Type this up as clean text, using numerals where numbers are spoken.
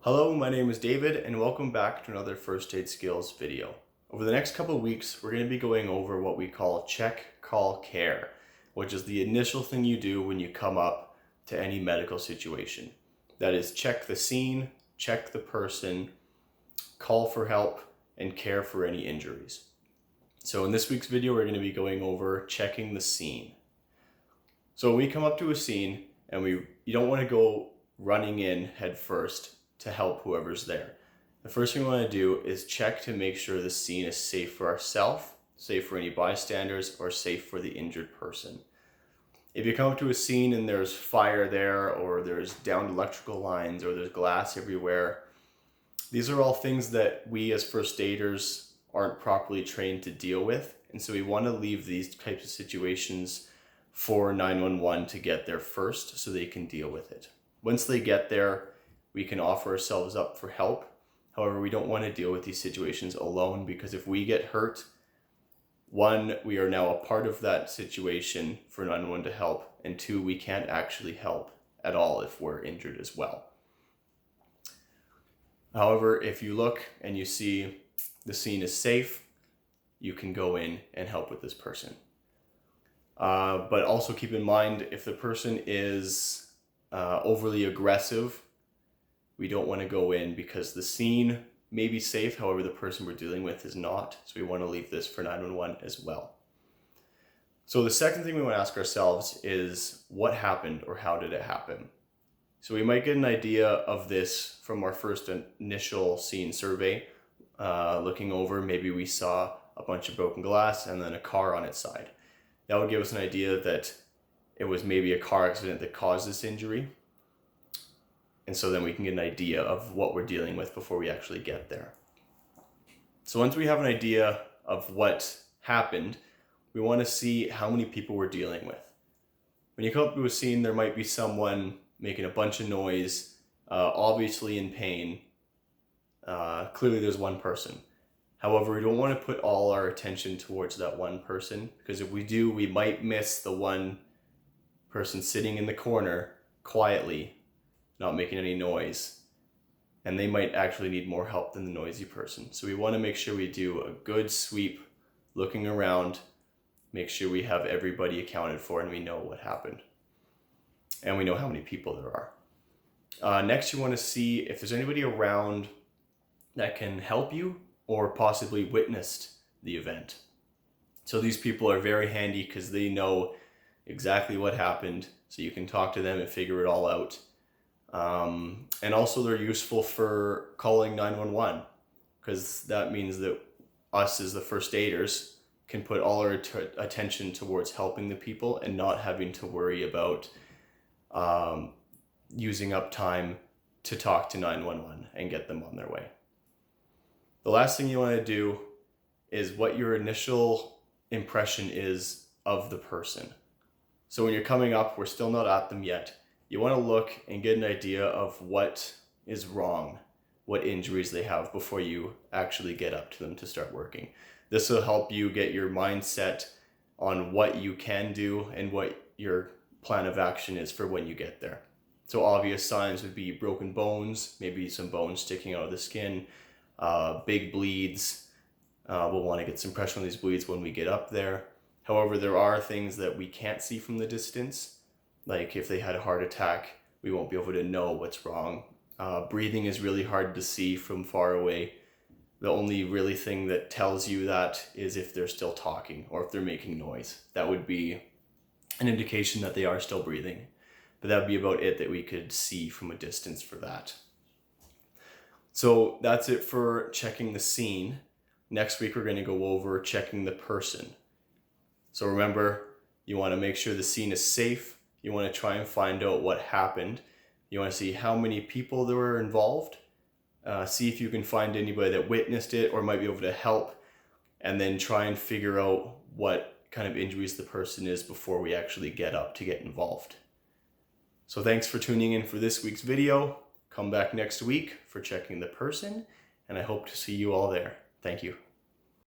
Hello, my name is David and welcome back to another First Aid Skills video. Over the next couple of weeks, we're going to be going over what we call check, call, care, which is the initial thing you do when you come up to any medical situation. That is check the scene, check the person, call for help, and care for any injuries. So in this week's video, we're going to be going over checking the scene. So when we come up to a scene and you don't want to go running in head first to help whoever's there. The first thing we want to do is check to make sure the scene is safe for ourselves, safe for any bystanders, or safe for the injured person. If you come up to a scene and there's fire there, or there's downed electrical lines, or there's glass everywhere, these are all things that we as first aiders aren't properly trained to deal with. And so we want to leave these types of situations for 911 to get there first so they can deal with it. Once they get there, we can offer ourselves up for help. However, we don't want to deal with these situations alone, because if we get hurt, one, we are now a part of that situation for 911 to help, and two, we can't actually help at all if we're injured as well. However, if you look and you see the scene is safe, you can go in and help with this person. But also keep in mind, if the person is overly aggressive, we don't want to go in, because the scene may be safe, however the person we're dealing with is not. So we want to leave this for 911 as well. So the second thing we want to ask ourselves is, what happened, or how did it happen? So we might get an idea of this from our first initial scene survey. Looking over, maybe we saw a bunch of broken glass and then a car on its side. That would give us an idea that it was maybe a car accident that caused this injury. And so then we can get an idea of what we're dealing with before we actually get there. So once we have an idea of what happened, we want to see how many people we're dealing with. When you come up to a scene, there might be someone making a bunch of noise, obviously in pain. Clearly there's one person. However, we don't want to put all our attention towards that one person, because if we do, we might miss the one person sitting in the corner quietly, not making any noise, and they might actually need more help than the noisy person. So we want to make sure we do a good sweep, looking around, make sure we have everybody accounted for and we know what happened. And we know how many people there are. Next, you want to see if there's anybody around that can help you or possibly witnessed the event. So these people are very handy because they know exactly what happened, so you can talk to them and figure it all out. And also they're useful for calling 911, because that means that us as the first aiders can put all our attention towards helping the people and not having to worry about using up time to talk to 911 and get them on their way. The last thing you want to do is what your initial impression is of the person. So when you're coming up, we're still not at them yet. You want to look and get an idea of what is wrong, what injuries they have, before you actually get up to them to start working. This will help you get your mindset on what you can do and what your plan of action is for when you get there. So obvious signs would be broken bones, maybe some bones sticking out of the skin, big bleeds. We'll want to get some pressure on these bleeds when we get up there. However, there are things that we can't see from the distance. Like if they had a heart attack, we won't be able to know what's wrong. Breathing is really hard to see from far away. The only really thing that tells you that is if they're still talking or if they're making noise. That would be an indication that they are still breathing. But that would be about it that we could see from a distance for that. So that's it for checking the scene. Next week, we're going to go over checking the person. So remember, you want to make sure the scene is safe. You want to try and find out what happened. You want to see how many people there were involved. See if you can find anybody that witnessed it or might be able to help. And then try and figure out what kind of injuries the person is before we actually get up to get involved. So thanks for tuning in for this week's video. Come back next week for checking the person, and I hope to see you all there. Thank you.